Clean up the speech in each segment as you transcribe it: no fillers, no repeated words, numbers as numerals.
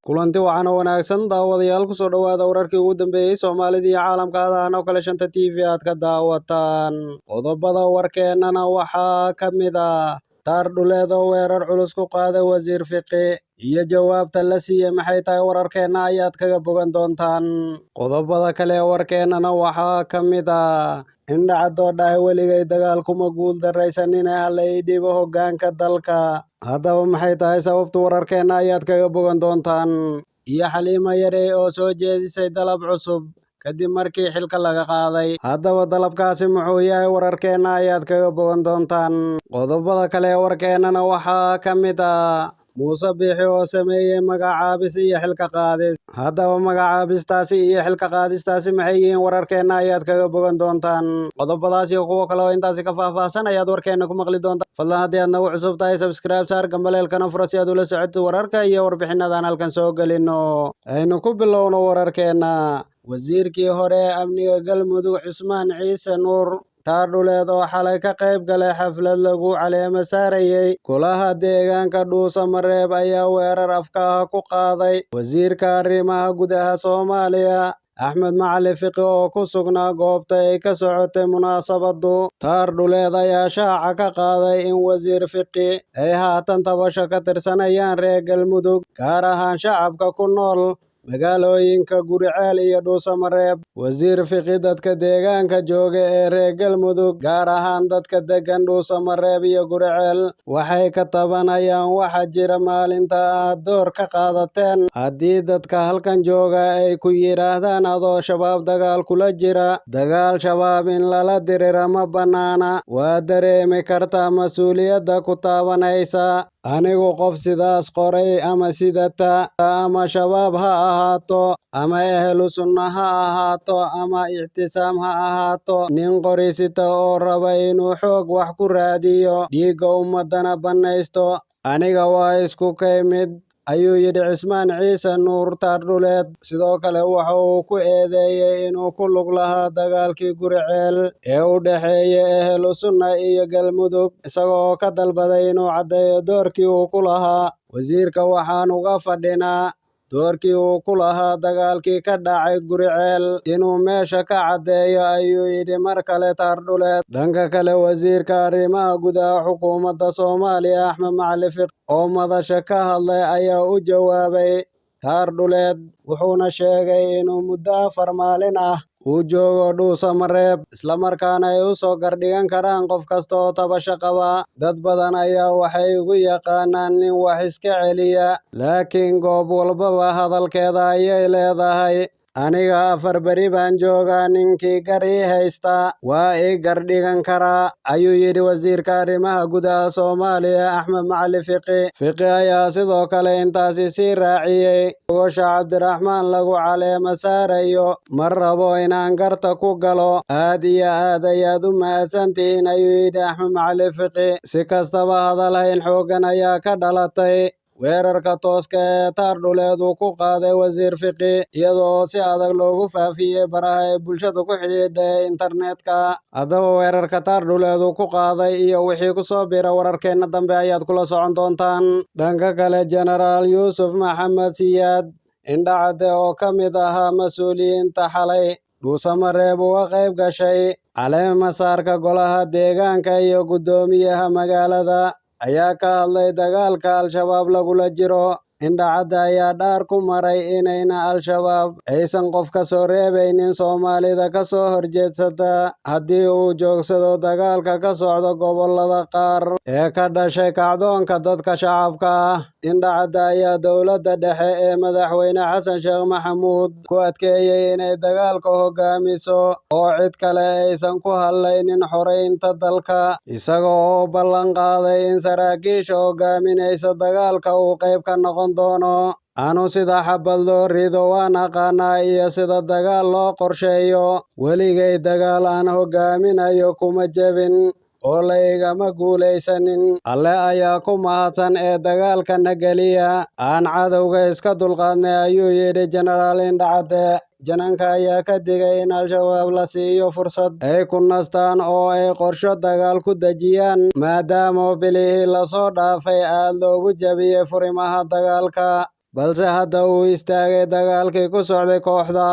kulanti waxaana wanaagsan daawadayaal ku soo dhawaada wararkii ugu dambeeyay Soomaalida iyo caalamka oo kala shanta TV aad ka daawataan qodobada warkeennana waxaa ka mid ah taar dhuleed oo weerar culus ku qaaday wasiir fiqi iyo jawaabta la siiyay maxay tahay wararkeenna ayaad kaga bogan doontaan qodobada kale warkeennana waxaa ka mid ah indhacadoo dhahay weligay dagaal kuma guul daraysanin halay dhibo hoggaanka dalka haddaba maxay tahay sababta wararkeenna ayaad kaga bogan doontaan iyo Xaliimo Yarey oo soo jeedisay dalab cusub kadib markii xilka laga qaaday haddaba dalabkaasi muxuu yahay wararkeenna ayaad kaga bogan doontaan qodobada kale warkeennana waxaa ka mid ah Muuse Biixi oo sameeyay magacaabis iyo xilka qaadis haddaba magacaabistaasi iyo xilka qaadistaasi maxay yihiin wararkeenna ayaad kaga bogan doontaan qodobadaas iyo kuwo kale oo intaasi ka faahfaahsan ayaad warkeenna ku maqli doontaan fadlan haddii aad nagu cusub tahay subscribe saar gambaleelkana furo si aad ula socotid wararka iyo warbixinadan halkan soo gelino aynu ku bilowno wararkeenna wasiirkii hore ee amniga Galmudug Cusmaan Ciise Nuur taar dhuleed oo xalay ka qayb galay xaflad lagu caleema saarayay golaha deegaanka Dhuusamareeb ayaa weerar afka ku qaaday wasiirka arrimaha gudaha Soomaaliya Axmed Macalin Fiqi oo ku sugnaa goobta ay ka socotay munaasabadu taar dhuleed ayaa shaaca ka qaaday in wasiir Fiqi ay haatan tabasho ka tirsanayaan reer Galmudug gaar ahaan shacabka ku nool magaalooyinka Guriceel iyo Dhuusamareeb wasiir Fiqi dadka deegaanka jooga ee reer Galmudug gaar ahaan dadka degan Dhuusamareeb iyo Guriceel waxay ka tabanayaan waxa jira maalinta aad door ka qaadateen haddii dadka halkan jooga ay ku yiraahdaan adoo shabaab dagaal kula jira dagaal shabaab in lala dirira ma bannaana waa dareemi kartaa mas-uuliyadda ku taabanaysa anigu qof sidaas qoray ama sidata ama shabaab ha ahaato ama ehlu sunna ha ahaato ama ictisaam ha ahaato nin qorisita oo raba inuu xoog wax ku raadiyo dhiigga ummadana bannaysto aniga waa isku kay mid ayuu yidhi Cusmaan Ciise Nuur taar dhuleed sidoo kale waxa uu ku eedeeyay inuu ku lug lahaa dagaalkii Guriceel ee u dhaxeeyay ehlu sunna iyo Galmudug isagoo ka dalbaday inuu caddeeyo doorkii uu ku lahaa wasiirka waxaan uga fadhinaa doorkii uu ku lahaa dagaalkii ka dhacay Guriceel inuu meesha ka caddeeyo ayuu yidhi mar kale taar dhuleed dhanka kale wasiirka arrimaha gudaha xukuumadda Soomaaliya Axmed Macalin Fiqi oo madasha ka hadlay ayaa u jawaabay taar dhuleed wuxuuna sheegay inuu muddo 4 maalin ah uu joogo Dhuusamareeb islamarkaana ay u soo gardhigan karaan qof kasta oo tabasho qaba dad badan ayaa waxay ugu yaqaanaan nin wax iska celiya laakiin goob walbaba hadalkeeda ayay leedahay aniga 4 beri baan joogaa ninkii gari haysta waa i gardhigan karaa ayuu yidhi wasiirka arrimaha gudaha Soomaaliya Axmed Macalin Fiqi ayaa sidoo kale intaasi sii raaciyay gosha Cabdiraxmaan lagu caleema saarayo mar rabo inaan garta ku galo aad iyo aad ayaad u mahadsantihiin ayuu yidhi Axmed Macalin Fiqi si kastaba hadalhayn xooggan ayaa ka dhalatay weerarka tooska ee taar dhuleed uu ku qaaday wasiir Fiqi iyadoo si adag loogu faafiyay baraha ay bulshada ku xidhiidhay internetka haddaba weerarka taar dhuleed uu ku qaaday iyo wixii ku soo bira wararkeenna dambe ayaad kula socon doontaan dhanka kale Genaraal Yuusuf Maxamed Siyaad indhacade oo ka mid ahaa mas-uuliyiinta xalay Dhuusamareeb uga qayb gashay caleema saarka golaha deegaanka iyo guddoomiyaha magaalada ayaa ka hadlay dagaalka al-shabaab lagula jiro indhacadda ayaa dhaar ku maray inayna al-shabaab aysan qof ka soo reebaynin Soomaalida ka soo horjeedsata haddii uu joogsado dagaalka ka socda gobollada qaar ee ka dhashay kacdoonka dadka shacabka ah indhacadda ayaa dowladda dhexe ee madaxweyne Xasan Sheekh Maxamuud ku adkeeyay inay dagaalka hogaamiso oo cid kale aysan ku hadlaynin xoreynta dalka isaga oo ballan qaaday in saraakiisha hogaaminaysa dagaalka uu qayb ka noqon doono anu sida xabad loo rido waan aqaanaa iyo sida dagaal loo qorsheeyo weligay dagaal aan hogaaminayo kuma jebin oo la igama guulaysanin alle ayaa ku mahadsan ee dagaalkana geliya aan cadowga iska dulqaadnay ayuu yidhi Genaraal Indhacade jananka ayaa ka digay in al-shabaab la siiyo fursad ay ku nastaan oo ay qorsho dagaal ku dejiyaan maadaama bilihii lasoo dhaafay aad loogu jabiyey furimaha dagaalka balse hadda uu istaagay dagaalkii ku socday kooxda.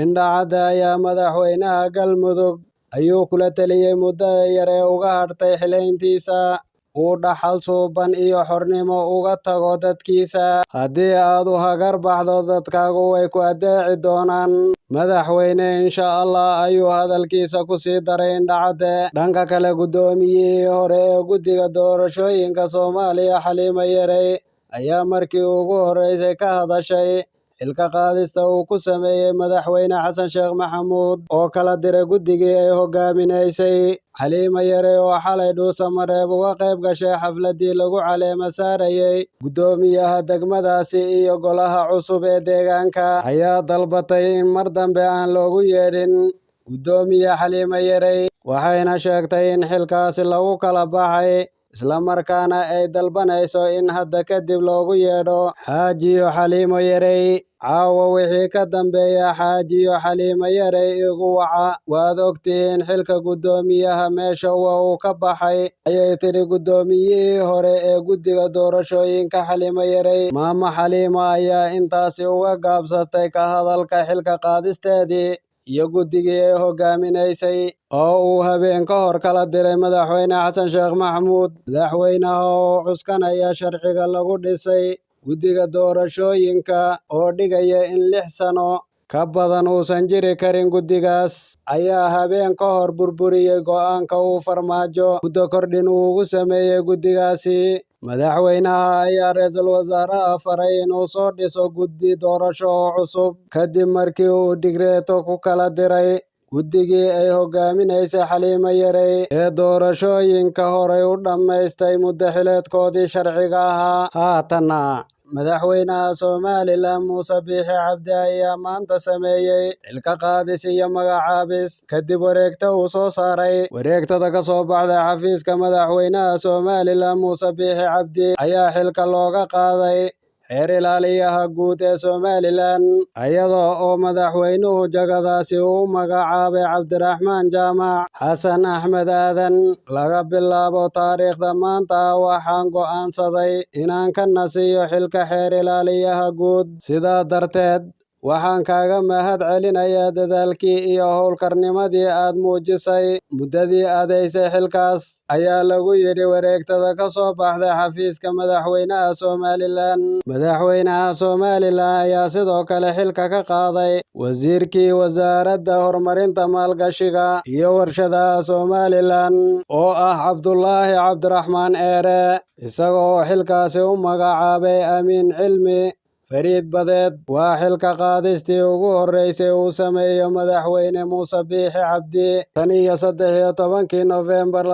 Indha Cadde ayaa madaxweynaha Galmudug ayuu kula taliyey muddo yar ee uga hadhay xileyntiisa uu dhaxal suuban iyo xornimo uga tago dadkiisa. Haddii aad u hagar baxdo, dadkaagu way ku adeeci doonaan madaxweyne insha Allah, ayuu hadalkiisa ku sii daray Indha Cadde. Dhanka kale, guddoomiyihii hore ee guddiga doorashooyinka Soomaaliya Xaliimo Yarey ayaa markii ugu horeysay ka hadashay xilka qaadista uu ku sameeyey madaxweyne Xasan Sheekh Maxamuud oo kala diray guddigii ay hogaaminaysay. Xaliimo Yarey oo xalay Dhuusamareeb uga qayb gashay xafladii lagu caleema saarayey guddoomiyaha degmadaasi iyo golaha cusub ee deegaanka, ayaa dalbatay in mar dambe aan loogu yeedhin guddoomiye Xaliimo Yarey, waxayna sheegtay in xilkaasi lagu kala baxay isla markaana ay dalbanayso in hadda kadib loogu yeedho Xaajiyo Xaliimo Yarey. Caawa wixii ka dambeeya, Xaajiyo Xaliimo Yarey igu waca, waad ogtihiin xilka guddoomiyaha meesha waa uu ka baxay, ayay tiri guddoomiyihii hore ee guddiga doorashooyinka Xaliimo Yarey. Maamo Xaliimo ayaa intaasi uga gaabsatay ka hadalka xilka qaadisteedii iyo guddigii ay hogaaminaysay oo uu habeen ka hor kala diray madaxweyne Xasan Sheekh Maxamuud. Madaxweynaha oo cuskanaya sharciga lagu dhisay guddiga doorashooyinka oo dhigaya in 6 sano ka badan uusan jiri karin guddigaas, ayaa habeen ka hor burburiyey go'aanka uu Farmaajo muddo kordhin ugu sameeyey guddigaasi. Madaxweynaha ayaa ra'iisul wasaaraha faray inuu soo dhiso guddi doorasho oo cusub kadib markii uu digreeto ku kala diray guddigii ay hogaaminaysay Xaliimo Yarey ee doorashooyinka horay u dhammaystay muddo xileedkoodii sharciga ahaa. Haatanna madaxweynaha Somaliland Muuse Biixi Cabdi ayaa maanta sameeyey xilka qaadis iyo magacaabis kadib wareegta uu soo saaray. Wareegtada ka soo baxday xafiiska madaxweynaha Somaliland Muuse Biixi Cabdi ayaa xilka looga qaaday xeer ilaaliyaha guud ee Somaliland, iyadoo oo madaxweynuhu jagadaasi uu magacaabay Cabdiraxmaan Jaamac Xasan Axmed Aadan. Laga bilaabo taariikhda maanta, waxaan go'aansaday inaan ka nasiyo xilka xeer ilaaliyaha guud. Sidaa darteed, waxaan kaaga mahad celinayaa dadaalkii iyo howlkarnimadii aad muujisay muddadii aad haysay xilkaas, ayaa lagu yidhi wareegtada ka soo baxday xafiiska madaxweynaha Somaliland. Madaxweynaha Somaliland ayaa sidoo kale xilka ka qaaday wasiirkii wasaaradda horumarinta maalgashiga iyo warshadaha Somaliland oo ah Cabdulaahi Cabdiraxmaan Eere, isaga oo xilkaasi u magacaabay Amiin Cilmi Fariid Badeed. Waa xilka qaadistii ugu horeysay uu sameeyo madaxweyne Muuse Biixi Cabdi tan iyo 13 Novembar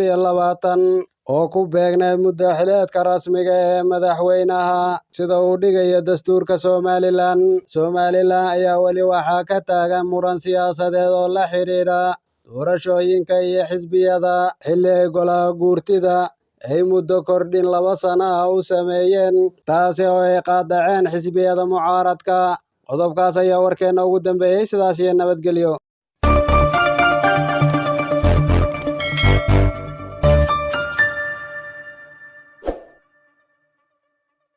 2022 oo ku beegneyd muddo xileedka rasmiga ee madaxweynaha sida uu dhigayo dastuurka Somaliland. Somaliland ayaa weli waxaa ka taagan muran siyaasadeed oo la xiriira doorashooyinka iyo xisbiyada, xilli ay golaha guurtida ay muddo kordhin 2 sano ah u sameeyeen, taasi oo ay qaadaceen xisbiyada mucaaradka. Qodobkaas ayaa warkeena ugu dambeeyey. Sidaas iyo nabadgelyo.